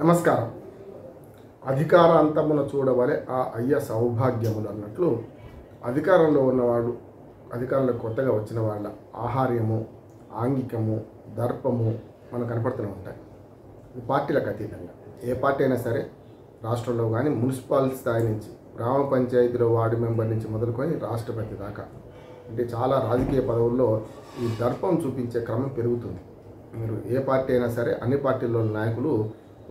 నమస్కారం. అధికారాంతమున చూడవలే ఆ అయ్య సౌభాగ్యములు అన్నట్లు అధికారంలో ఉన్నవాడు, అధికారంలో కొత్తగా వచ్చిన వాళ్ళ ఆహార్యము, ఆంగికము, దర్పము మనకు కనపడుతూనే ఉంటాయి. పార్టీలకు అతీతంగా ఏ పార్టీ అయినా సరే రాష్ట్రంలో కానీ మున్సిపల్ స్థాయి నుంచి, గ్రామ పంచాయతీలో వార్డు మెంబర్ నుంచి మొదలుకొని రాష్ట్రపతి దాకా, అంటే చాలా రాజకీయ పదవుల్లో ఈ దర్పం చూపించే క్రమం పెరుగుతుంది. మీరు ఏ పార్టీ అయినా సరే అన్ని పార్టీల్లో నాయకులు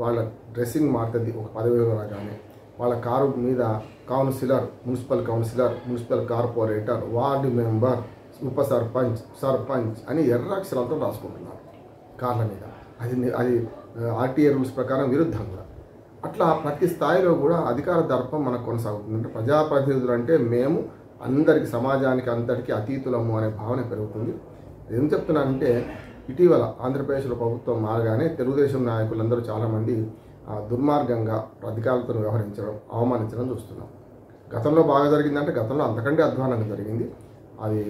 వాళ్ళ డ్రెస్సింగ్ మారుతుంది. ఒక పదవిలో రాగానే వాళ్ళ కారు మీద councillor, municipal councillor, municipal corporator, ward member, ఉప సర్పంచ్, సర్పంచ్ అని ఎర్రాక్షరాలతో రాసుకుంటున్నారు కార్ల మీద. అది ఆర్టీఏ రూల్స్ ప్రకారం విరుద్ధంగా. అట్లా ప్రతి స్థాయిలో కూడా అధికార దర్పం మనకు కొనసాగుతుంది. అంటే ప్రజాప్రతినిధులు అంటే మేము అందరికీ, సమాజానికి అంతటికీ అతీతులము అనే భావన పెరుగుతుంది. ఏం చెప్తున్నానంటే, ఇటీవల ఆంధ్రప్రదేశ్లో ప్రభుత్వం మారగానే తెలుగుదేశం నాయకులందరూ చాలామంది దుర్మార్గంగా అధికారులతో వ్యవహరించడం, అవమానించడం చూస్తున్నాం. గతంలో బాగా జరిగిందంటే గతంలో అంతకంటే అధ్వానంగా జరిగింది. అది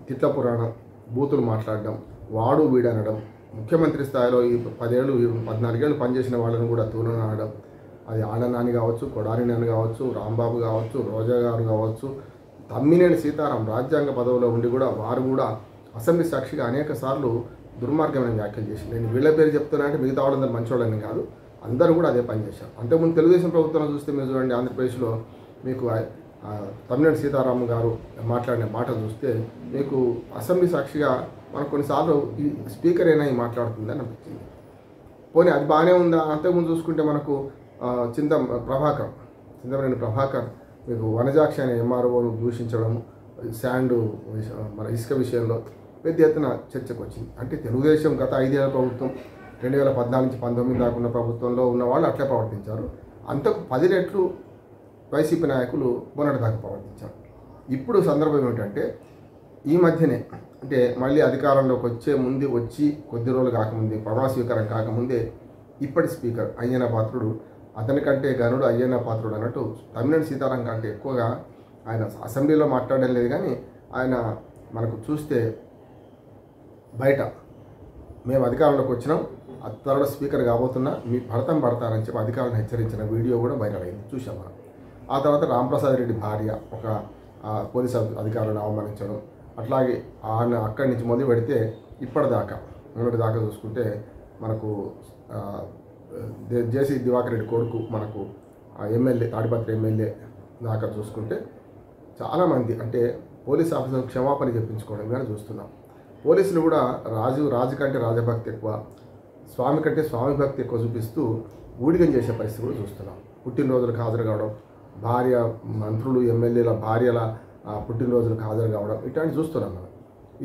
తిట్ల పురాణం, బూతులు మాట్లాడడం, వాడు వీడనడం, ముఖ్యమంత్రి స్థాయిలో ఈ 14 ఏళ్ళు పనిచేసిన వాళ్ళని కూడా తూలనాడడం. అది ఆడనాని కావచ్చు, కొడారి నాని కావచ్చు, రాంబాబు కావచ్చు, రోజా గారు కావచ్చు, తమ్మినేని సీతారాం రాజ్యాంగ పదవిలో ఉండి కూడా వారు కూడా అసెంబ్లీ సాక్షిగా అనేక సార్లు దుర్మార్గమైన వ్యాఖ్యలు చేసి, నేను వీళ్ళ పేరు చెప్తున్నా అంటే మిగతా వాళ్ళందరూ మంచోళ్ళని కాదు, అందరూ కూడా అదే పని చేశారు. అంతకుముందు తెలుగుదేశం ప్రభుత్వంలో చూస్తే మీరు చూడండి, ఆంధ్రప్రదేశ్లో మీకు తమ్మినేని సీతారాం గారు మాట్లాడిన మాటలు చూస్తే మీకు అసెంబ్లీ సాక్షిగా మనకు కొన్నిసార్లు ఈ స్పీకర్ అయినా మాట్లాడుతుందని అనిపించింది. పోనీ అది బాగానే ఉందా? అంతకుముందు చూసుకుంటే మనకు చింతమనేని ప్రభాకర్ మీకు వనజాక్షి అనే ఎంఆర్ఓను దూషించడం, శాండ్ మన ఇసుక విషయంలో పెద్ద ఎత్తున చర్చకు వచ్చింది. అంటే తెలుగుదేశం గత 5 ఏళ్ల ప్రభుత్వం 2014 నుంచి 19 దాకా ఉన్న ప్రభుత్వంలో ఉన్న వాళ్ళు అట్లే ప్రవర్తించారు. అంతకు 10 రెట్లు వైసీపీ నాయకులు మొన్నటి దాకా ప్రవర్తించారు. ఇప్పుడు సందర్భం ఏమిటంటే, ఈ మధ్యనే అంటే మళ్ళీ అధికారంలోకి వచ్చి కొద్ది రోజులు కాకముందే, ప్రమాణ స్వీకారం కాకముందే ఇప్పటి స్పీకర్ అయ్యన్న పాత్రుడు, అతనికంటే గనుడు అయ్యన్న పాత్రుడు అన్నట్టు తమ్మినేని సీతారాం కంటే ఎక్కువగా ఆయన అసెంబ్లీలో మాట్లాడడం లేదు. కానీ ఆయన మనకు చూస్తే బయట మేము అధికారంలోకి వచ్చినాం, త్వరలో స్పీకర్ కాబోతున్నా, మీ పడతారని చెప్పి అధికారులను హెచ్చరించిన వీడియో కూడా వైరల్ అయింది, చూసాం మనం. ఆ తర్వాత రాంప్రసాద్ రెడ్డి భార్య ఒక పోలీసు అధికారులను అవమానించడం, అట్లాగే ఆయన అక్కడి నుంచి మొదలు పెడితే మొన్నటిదాకా చూసుకుంటే మనకు జేసీ దివాకర్ రెడ్డి కొడుకు, మనకు ఎమ్మెల్యే, తాడిపత్రి ఎమ్మెల్యే దాకా చూసుకుంటే చాలామంది అంటే పోలీస్ ఆఫీసర్ క్షమాపణ చెప్పించుకోవడం కానీ చూస్తున్నాం. పోలీసులు కూడా రాజు కంటే రాజభక్తి ఎక్కువ, స్వామి కంటే స్వామి భక్తి ఎక్కువ చూపిస్తూ ఊడిగం చేసే పరిస్థితి కూడా చూస్తున్నాం. పుట్టినరోజులకు హాజరు కావడం, భార్య మంత్రులు, ఎమ్మెల్యేల భార్యల పుట్టినరోజులకు హాజరు కావడం, ఇట్లాంటివి చూస్తున్నాం మనం.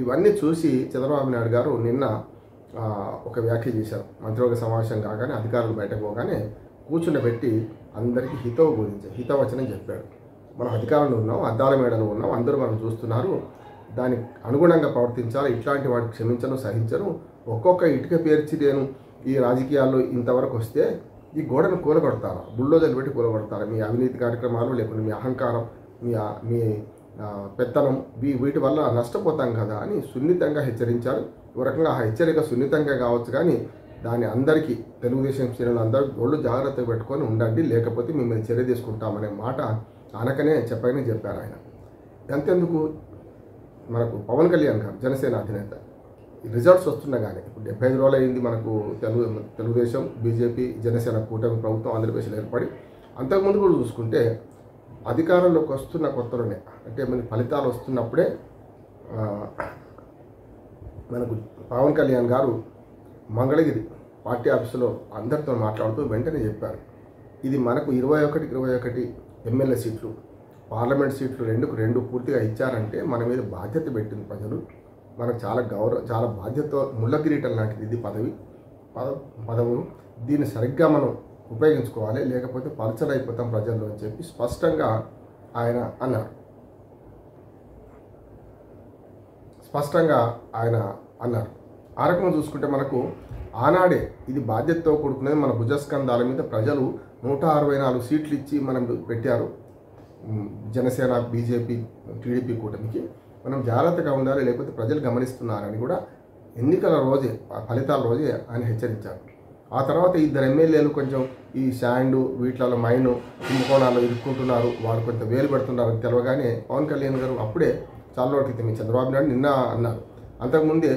ఇవన్నీ చూసి చంద్రబాబు నాయుడు గారు నిన్న ఒక వ్యాఖ్య చేశారు. మంత్రివర్గ సమావేశం కాగానే అధికారులు బయటకు పోగానే కూర్చుండబెట్టి అందరికీ హితవచనం చెప్పాడు. మనం అధికారంలో ఉన్నాం, అద్దాల మేడలో ఉన్నాం, అందరూ మనం చూస్తున్నారు, దానికి అనుగుణంగా ప్రవర్తించాలి, ఇట్లాంటి వాటికి క్షమించను, సహించను, ఒక్కొక్క ఇటుక పేర్చి నేను ఈ రాజకీయాల్లో ఇంతవరకు వస్తే ఈ గోడను కూలగొడతారా, బుల్డోజర్లు పెట్టి కూలగొడతారా, మీ అవినీతి కార్యక్రమాలు లేకుండా మీ అహంకారం, మీ పెత్తనం, వీటి వల్ల నష్టపోతాం కదా అని సున్నితంగా హెచ్చరించారు. ఒక రకంగా ఆ హెచ్చరిక సున్నితంగా కావచ్చు, కానీ దాన్ని అందరికీ తెలుగుదేశం శ్రేణులు అందరూ ఒళ్ళు జాగ్రత్తగా పెట్టుకొని ఉండండి, లేకపోతే మిమ్మల్ని చర్య తీసుకుంటామనే మాట అనకనే చెప్పారు ఆయన. అంతెందుకు, మనకు పవన్ కళ్యాణ్ గారు జనసేన అధినేత రిజల్ట్స్ వస్తుండగానే, ఇప్పుడు 75 రోజులు అయింది మనకు తెలుగుదేశం, బీజేపీ, జనసేన కూటమి ప్రభుత్వం ఆంధ్రప్రదేశ్లో ఏర్పడి. అంతకుముందు కూడా చూసుకుంటే అధికారంలోకి వస్తున్న కొత్తలోనే, అంటే మన ఫలితాలు వస్తున్నప్పుడే మనకు పవన్ కళ్యాణ్ గారు మంగళగిరి పార్టీ ఆఫీసులో అందరితో మాట్లాడుతూ వెంటనే చెప్పారు, ఇది మనకు 21 ఎమ్మెల్యే సీట్లు, పార్లమెంట్ సీట్లు 2 పూర్తిగా ఇచ్చారంటే మన మీద బాధ్యత పెట్టింది ప్రజలు, మనకు చాలా బాధ్యత, ముళ్ళ కిరీటం లాంటిది ఇది పదవు, దీన్ని సరిగ్గా మనం ఉపయోగించుకోవాలి, లేకపోతే పలచడైపోతాం ప్రజల్లో అని చెప్పి స్పష్టంగా ఆయన అన్నారు. ఆ రకంగా చూసుకుంటే మనకు ఆనాడే ఇది బాధ్యతతో కూడుకునేది, మన భుజస్కంధాల మీద ప్రజలు 164 సీట్లు ఇచ్చి మనం పెట్టారు జనసేన, బీజేపీ, టీడీపీ కూటమికి. మనం జాగ్రత్తగా ఉండాలి, లేకపోతే ప్రజలు గమనిస్తున్నారని కూడా ఎన్నికల రోజే, ఫలితాల రోజే ఆయన హెచ్చరించారు. ఆ తర్వాత ఇద్దరు ఎమ్మెల్యేలు కొంచెం ఈ శాండు వీటిలలో మైను కుంభకోణాల్లో ఇరుక్కుంటున్నారు, వారు కొంత వేలు పెడుతున్నారు తెలవగానే పవన్ కళ్యాణ్ గారు అప్పుడే చాలా రోజుల క్రితం చంద్రబాబు నాయుడు నిన్న అన్నారు. అంతకుముందే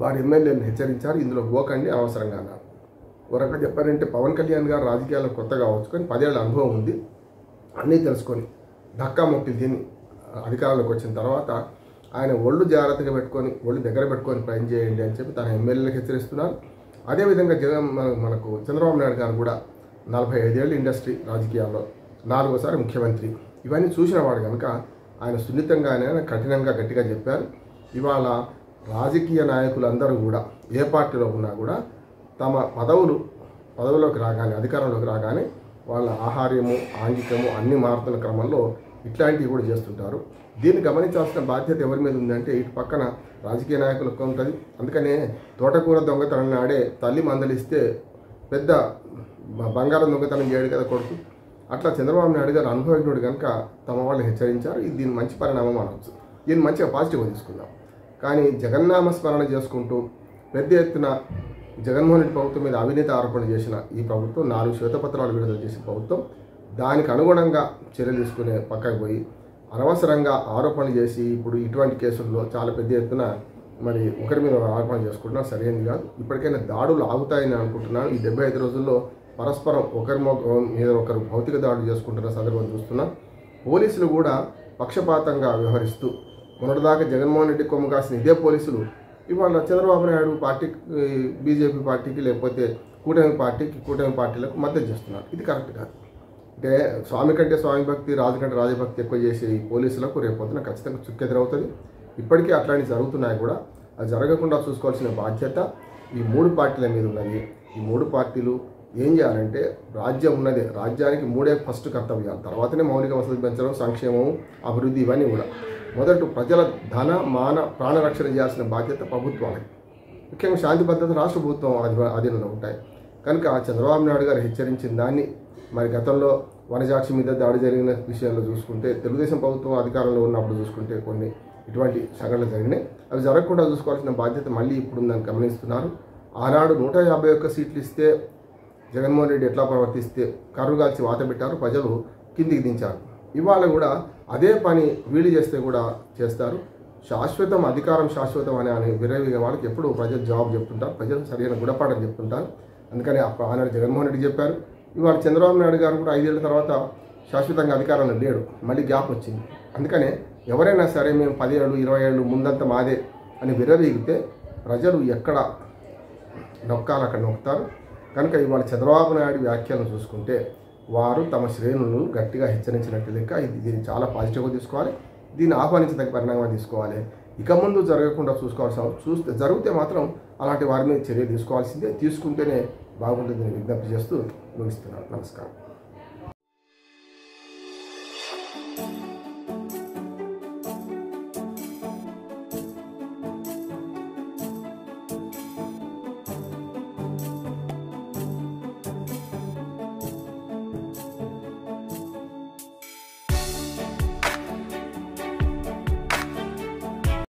వారి ఎమ్మెల్యేలను హెచ్చరించారు, ఇందులో పోకండి అనవసరంగా అన్నారు. ఒక రకంగా చెప్పారంటే పవన్ కళ్యాణ్ గారు రాజకీయాల్లో కొత్తగా వచ్చుకొని 10 ఏళ్ళ అనుభవం ఉంది, అన్నీ తెలుసుకొని ధక్కా మొక్కి తిని అధికారంలోకి వచ్చిన తర్వాత ఆయన ఒళ్ళు జాగ్రత్తగా పెట్టుకొని ఒళ్ళు దగ్గర పెట్టుకొని పని చేయండి అని చెప్పి తన ఎమ్మెల్యేలకు హెచ్చరిస్తున్నారు. అదేవిధంగా మనకు చంద్రబాబు నాయుడు గారు కూడా 45 ఏళ్ళు ఇండస్ట్రీ రాజకీయాల్లో 4వసారి ముఖ్యమంత్రి, ఇవన్నీ చూసిన వాడు కనుక ఆయన సున్నితంగానే కఠినంగా గట్టిగా చెప్పారు. ఇవాళ రాజకీయ నాయకులందరూ కూడా ఏ పార్టీలో ఉన్నా కూడా తమ పదవిలోకి రాగానే అధికారంలోకి రాగానే వాళ్ళ ఆహార్యము ఆంగికము అన్ని మారుతున్న క్రమంలో ఇట్లాంటివి కూడా చేస్తుంటారు. దీన్ని గమనించాల్సిన బాధ్యత ఎవరి మీద ఉందంటే ఇటు పక్కన రాజకీయ నాయకులకు ఉంటుంది. అందుకనే తోటకూర దొంగతనం నాడే తల్లి మందలిస్తే పెద్ద బంగారం దొంగతనం చేయడు కదా కొడుకు. అట్లా చంద్రబాబు నాయుడు గారు అనుభవజ్ఞుడు కనుక తమ వాళ్ళు హెచ్చరించారు. ఇది దీని మంచి పరిణామం అనవచ్చు, దీన్ని మంచిగా పాజిటివ్గా తీసుకుందాం. కానీ జగన్నామ స్మరణ చేసుకుంటూ పెద్ద ఎత్తున జగన్మోహన్ రెడ్డి ప్రభుత్వం మీద అవినీతి ఆరోపణ చేసిన ఈ ప్రభుత్వం 4 శ్వేతపత్రాలు విడుదల చేసిన ప్రభుత్వం దానికి అనుగుణంగా చర్యలు తీసుకునే పక్కకు పోయి అనవసరంగా ఆరోపణలు చేసి ఇప్పుడు ఇటువంటి కేసుల్లో చాలా పెద్ద ఎత్తున మరి ఒకరి మీద ఆరోపణ చేసుకుంటున్నా సరైనది కాదు. ఇప్పటికైనా దాడులు ఆగుతాయని అనుకుంటున్నాను. ఈ 75 రోజుల్లో పరస్పరం ఒకరి మీద ఒకరు భౌతిక దాడులు చేసుకుంటున్న సందర్భం చూస్తున్నాం. పోలీసులు కూడా పక్షపాతంగా వ్యవహరిస్తూ మొన్నటిదాకా జగన్మోహన్ రెడ్డి కొమ్ము కాసిన ఇదే పోలీసులు ఇవాళ చంద్రబాబు నాయుడు పార్టీకి బీజేపీ పార్టీకి లేకపోతే కూటమి పార్టీలకు మద్దతు చేస్తున్నారు. ఇది కరెక్ట్ కాదు. అంటే స్వామి కంటే స్వామి భక్తి, రాజు కంటే రాజభక్తి ఎక్కువ చేసే ఈ పోలీసులకు రేపొద్దున ఖచ్చితంగా చుక్కెదురవుతుంది. ఇప్పటికీ అట్లాంటివి జరుగుతున్నాయి కూడా. అది జరగకుండా చూసుకోవాల్సిన బాధ్యత ఈ 3 పార్టీల మీద ఉన్నది. ఈ 3 పార్టీలు ఏం చేయాలంటే రాజ్యం ఉన్నదే, రాజ్యానికి 3 ఫస్ట్ కర్తవ్యాలు, తర్వాతనే మౌలిక వసతులు పెంచడం, సంక్షేమం, అభివృద్ధి, ఇవన్నీ కూడా. మొదట ప్రజల ధన మాన ప్రాణరక్షణ చేయాల్సిన బాధ్యత ప్రభుత్వానికి, ముఖ్యంగా శాంతి భద్రత రాష్ట్ర ప్రభుత్వం అధీనంలో ఉంటాయి. కనుక చంద్రబాబు నాయుడు గారు హెచ్చరించిన దాన్ని మరి గతంలో వనజాక్షి మీద దాడి జరిగిన విషయాల్లో చూసుకుంటే, తెలుగుదేశం ప్రభుత్వం అధికారంలో ఉన్నప్పుడు చూసుకుంటే కొన్ని ఇటువంటి సంఘటనలు జరిగినాయి. అవి జరగకుండా చూసుకోవాల్సిన బాధ్యత మళ్ళీ ఇప్పుడు ఉందని గమనిస్తున్నారు. ఆనాడు 151 సీట్లు ఇస్తే జగన్మోహన్ రెడ్డి ఎట్లా ప్రవర్తిస్తే కర్రుగాల్చి వాత పెట్టారు, ప్రజలు కిందికి దించారు. ఇవాళ కూడా అదే పని వీళ్ళు చేస్తే కూడా చేస్తారు. శాశ్వతం అధికారం శాశ్వతం అని విరవిగా వాళ్ళకి ఎప్పుడు ప్రజలు జవాబు చెప్తుంటారు, ప్రజలు సరైన గుణపాఠం చెప్తుంటారు. అందుకని ఆనాడు జగన్మోహన్ రెడ్డి చెప్పారు. ఇవాళ చంద్రబాబు నాయుడు గారు కూడా 5 ఏళ్ల తర్వాత శాశ్వతంగా అధికారంలో లేడు, మళ్ళీ గ్యాప్ వచ్చింది. అందుకనే ఎవరైనా సరే మేము 10 ఏళ్ళు 20 ఏళ్ళు ముందంతా మాదే అని విరవీగితే ప్రజలు ఎక్కడ నొక్కాలి అక్కడ నొక్కుతారు. కనుక ఇవాళ చంద్రబాబు నాయుడు వ్యాఖ్యలను చూసుకుంటే వారు తమ శ్రేణులను గట్టిగా హెచ్చరించినట్టు లెక్క. దీన్ని చాలా పాజిటివ్గా తీసుకోవాలి, దీన్ని ఆహ్వానించదగ్గ పరిణామాలు తీసుకోవాలి. ఇక ముందు జరగకుండా చూస్తే జరిగితే మాత్రం అలాంటి వారి మీద చర్య తీసుకోవాల్సిందే, తీసుకుంటేనే బాగుంటుందని విజ్ఞప్తి చేస్తూ ముగిస్తున్నాను. నమస్కారం.